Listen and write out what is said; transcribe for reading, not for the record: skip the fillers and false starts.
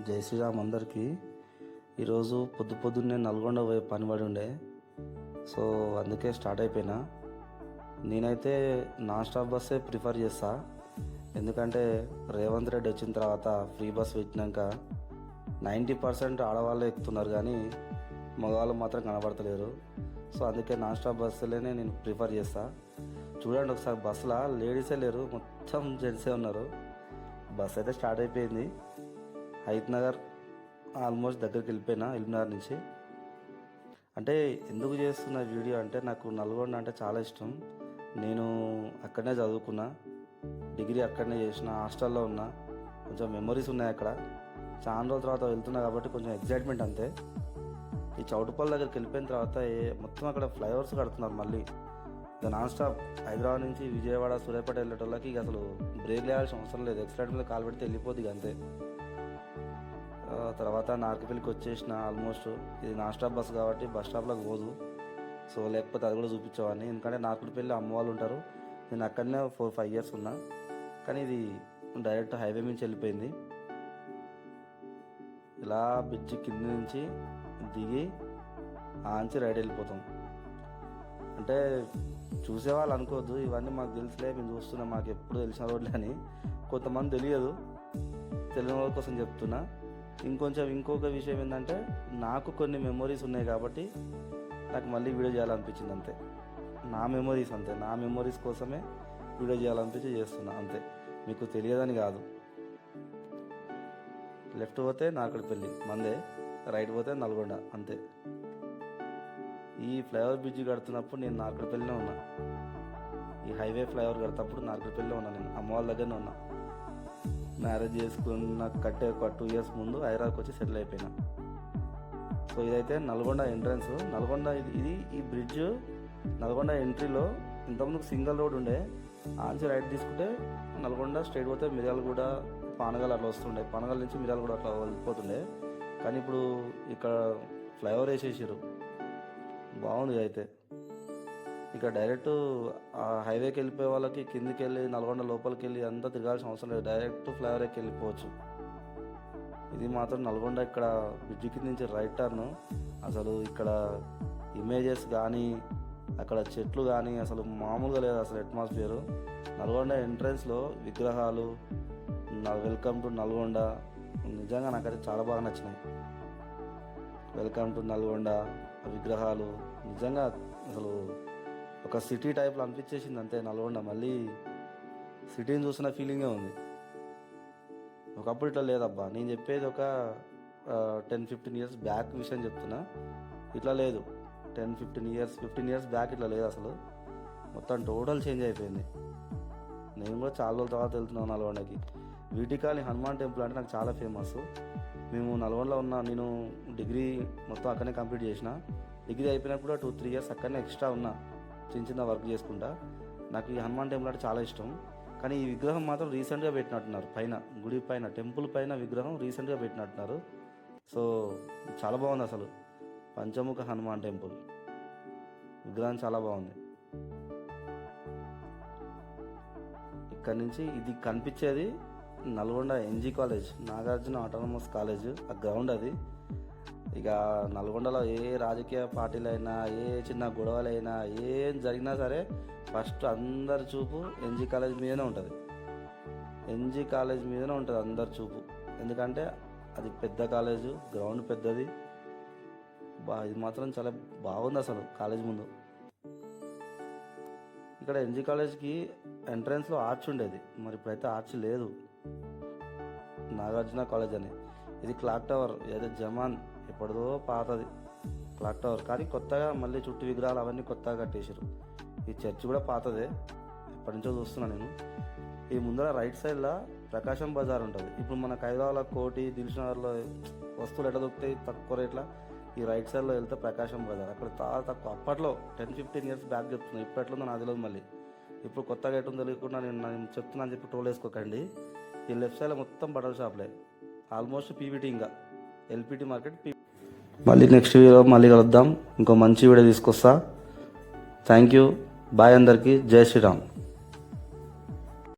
జై శ్రీరామ్ అందరికీ. ఈరోజు పొద్దున్నే నల్గొండ పోయే పని పడి ఉండే, సో అందుకే స్టార్ట్ అయిపోయినా. నేనైతే నాన్ స్టాప్ బస్సే ప్రిఫర్ చేస్తా, ఎందుకంటే రేవంత్ రెడ్డి వచ్చిన తర్వాత ఫ్రీ బస్ పెట్టినాక 90% ఆడవాళ్ళే ఎక్కుతున్నారు, కానీ మగవాళ్ళు మాత్రం కనబడతలేరు. సో అందుకే నాన్ స్టాప్ బస్సులోనే నేను ప్రిఫర్ చేస్తా. చూడండి ఒకసారి, బస్సులో లేడీసే లేరు, మొత్తం జెంట్సే ఉన్నారు. బస్ అయితే స్టార్ట్ అయిపోయింది. హైత్ నగర్ ఆల్మోస్ట్ దగ్గరికి వెళ్ళిపోయినా, ఎల్బీనగర్ నుంచి. అంటే ఎందుకు చేస్తున్న వీడియో అంటే, నాకు నల్గొండ అంటే చాలా ఇష్టం. నేను అక్కడనే చదువుకున్నా, డిగ్రీ అక్కడనే చేసిన, హాస్టల్లో ఉన్నా. కొంచెం మెమొరీస్ ఉన్నాయి అక్కడ. చాలా రోజుల తర్వాత వెళ్తున్నా కాబట్టి కొంచెం ఎగ్జైట్మెంట్ అంతే. ఈ చౌటుపల్లి దగ్గరికి వెళ్ళిపోయిన తర్వాత మొత్తం అక్కడ ఫ్లైఓవర్స్ కడుతున్నారు మళ్ళీ. ఇక నాన్ స్టాప్ హైదరాబాద్ నుంచి విజయవాడ, సూర్యాపేట వెళ్ళేటోళ్ళకి ఇక అసలు బ్రేక్ లేవాల్సిన అవసరం లేదు, ఎక్సలెంట్ మీద కాలు పెడితే వెళ్ళిపోద్ది ఇక అంతే. తర్వాత నార్కపల్లికి వచ్చేసిన. ఆల్మోస్ట్ ఇది నాన్ స్టాప్ బస్ కాబట్టి బస్ స్టాప్లోకి పోదు, సో లేకపోతే అది కూడా చూపించేవాడిని. ఎందుకంటే నార్కపల్లి అమ్మ వాళ్ళు ఉంటారు, నేను అక్కడనే 4-5 years ఉన్నా. కానీ ఇది డైరెక్ట్ హైవే నుంచి వెళ్ళిపోయింది. ఇలా బ్రిడ్జ్ కింద నుంచి దిగి ఆంచి రైడ్ వెళ్ళిపోతాం. అంటే చూసేవాళ్ళు అనుకోవద్దు, ఇవన్నీ మాకు తెలుసులే, మేము చూస్తున్నాం, మాకు ఎప్పుడు తెలిసిన రోడ్లే అని. కొంతమంది తెలియదు, తెలియని వాళ్ళ కోసం చెప్తున్నా. ఇంకొక విషయం ఏంటంటే, నాకు కొన్ని మెమొరీస్ ఉన్నాయి కాబట్టి నాకు మళ్ళీ వీడియో చేయాలనిపించింది అంతే. నా మెమొరీస్ కోసమే వీడియో చేయాలనిపించి చేస్తున్నా అంతే, మీకు తెలియదని కాదు. లెఫ్ట్ పోతే నార్కట్పల్లి మందే, రైట్ పోతే నల్గొండ అంతే. ఈ ఫ్లైఓవర్ బ్రిడ్జ్ కడుతున్నప్పుడు నేను నార్కట్పల్లినే ఉన్నా. ఈ హైవే ఫ్లైఓవర్ కడుతున్నప్పుడు నార్కట్పల్లిలో ఉన్నా, నేను అమ్మ వాళ్ళ దగ్గరనే ఉన్నా. మ్యారేజ్ చేసుకున్న కట్టే ఒక 2 years ముందు హైదరాబాద్కి వచ్చి సెటిల్ అయిపోయినా. సో ఇదైతే నల్గొండ ఎంట్రన్స్. నల్గొండ ఇది ఈ బ్రిడ్జ్ నల్గొండ ఎంట్రీలో ఇంతకుముందు సింగిల్ రోడ్ ఉండే, ఆంచి రైట్ తీసుకుంటే నల్గొండ స్ట్రైట్ పోతే మిర్యాలగూడ, పానగల్ అట్లా వస్తుండే. పానగల్ నుంచి మిర్యాలగూడ అట్లా వెళ్ళిపోతుండే. కానీ ఇప్పుడు ఇక్కడ ఫ్లైఓవర్ వేసేసారు, బాగుంది. అయితే ఇక డైరెక్ట్ హైవేకి వెళ్ళిపోయే వాళ్ళకి కిందికి వెళ్ళి నల్గొండ లోపలికి వెళ్ళి అంతా తిరగాల్సిన అవసరం లేదు, డైరెక్ట్ ఫ్లైఓవర్ ఎక్కి వెళ్ళిపోవచ్చు. ఇది మాత్రం నల్గొండ ఇక్కడ బ్రిడ్జ్ కింద నుంచి రైట్ టర్న్. అసలు ఇక్కడ ఇమేజెస్ కానీ, అక్కడ చెట్లు కానీ అసలు మామూలుగా లేదు అసలు అట్మాస్ఫియర్. నల్గొండ ఎంట్రన్స్లో విగ్రహాలు, వెల్కమ్ టు నల్గొండ, నిజంగా నాకైతే చాలా బాగా నచ్చినాయి. వెల్కమ్ టు నల్గొండ విగ్రహాలు నిజంగా అసలు ఒక సిటీ టైప్లో అనిపించేసింది అంతే నల్గొండ. మళ్ళీ సిటీని చూసిన ఫీలింగే ఉంది. ఒకప్పుడు ఇట్లా లేదబ్బా. నేను చెప్పేది ఒక 10-15 years బ్యాక్ విషయం చెప్తున్నా, ఇట్లా లేదు. 10-15 years బ్యాక్ ఇట్లా లేదు అసలు. మొత్తం టోటల్ చేంజ్ అయిపోయింది. నేను కూడా చాలా రోజుల తర్వాత వెళ్తున్నాను నల్గొండకి. వీటికాలి హనుమాన్ టెంపుల్ అంటే నాకు చాలా ఫేమస్. మేము నల్గొండలో నేను డిగ్రీ మొత్తం అక్కడనే కంప్లీట్ చేసిన. డిగ్రీ అయిపోయినప్పుడు 2-3 years అక్కడనే ఎక్స్ట్రా ఉన్నా, చిన్న వర్క్ చేసుకుంటా. నాకు ఈ హనుమాన్ టెంపుల్ అంటే చాలా ఇష్టం. కానీ ఈ విగ్రహం మాత్రం రీసెంట్గా పెట్టినట్టున్నారు, పైన గుడి పైన, టెంపుల్ పైన విగ్రహం రీసెంట్గా పెట్టినట్టున్నారు. సో చాలా బాగుంది అసలు. పంచముఖ హనుమాన్ టెంపుల్ విగ్రహం చాలా బాగుంది. ఇక్కడ నుంచి ఇది కనిపించేది Nalgonda NG college, Nagarjuna autonomous college, ఆ గ్రౌండ్ అది. ఇక నల్గొండలో ఏ రాజకీయ పార్టీలైనా, ఏ చిన్న గొడవలైనా, ఏం జరిగినా సరే ఫస్ట్ అందరి చూపు ఎన్జీ కాలేజ్ మీదనే ఉంటుంది. ఎన్జీ కాలేజ్ మీదనే ఉంటుంది అందరి చూపు, ఎందుకంటే అది పెద్ద కాలేజు, గ్రౌండ్ పెద్దది. ఇది మాత్రం చాలా బాగుంది అసలు కాలేజ్ ముందు. ఇక్కడ ఎన్జీ కాలేజ్కి ఎంట్రన్స్లో ఆర్చ్ ఉండేది, మరి ఇప్పుడైతే ఆర్చ్ లేదు. నాగార్జున కాలేజ్ అని. ఇది క్లాక్ టవర్, ఏదో జమాన్ ఎప్పటిదో పాతది క్లాక్ టవర్, కానీ కొత్తగా మళ్ళీ చుట్టూ విగ్రహాలు అవన్నీ కొత్తగా కట్టేశారు. ఈ చర్చ్ కూడా పాతదే, ఎప్పటి నుంచో చూస్తున్నా నేను. ఈ ముందర రైట్ సైడ్లో ప్రకాశం బజార్ ఉంటుంది. ఇప్పుడు మన హైదరాబాద్లో కోటి, దిల్సుఖ్నగర్లో వస్తువులు ఎట్లా దొరుకుతాయి తక్కువ రేట్ల, ఈ రైట్ సైడ్లో వెళ్తే ప్రకాశం బజార్, అక్కడ చాలా తక్కువ. అప్పట్లో 10-15 years బ్యాక్ చెప్తున్నా, ఇప్పుడు ఎట్లుందో నాకు తెలియదు. మళ్ళీ ఇప్పుడు కొత్తగా ఎట్లుందో తెలియకుండా నేను చెప్తున్నా అని చెప్పి టోల్ వేసుకోకండి. ఈ లెఫ్ట్ సైడ్లో మొత్తం బట్టల షాప్లే, ఆల్మోస్ట్ పీవీటీ, ఇంకా ఎల్పిటి మార్కెట్. మళ్ళీ నెక్స్ట్ వీడియో మళ్ళీ కలుద్దాం, ఇంకో మంచి వీడియో తీసుకొస్తా. థ్యాంక్ యూ, బాయ్ అందరికీ, జై శ్రీరామ్.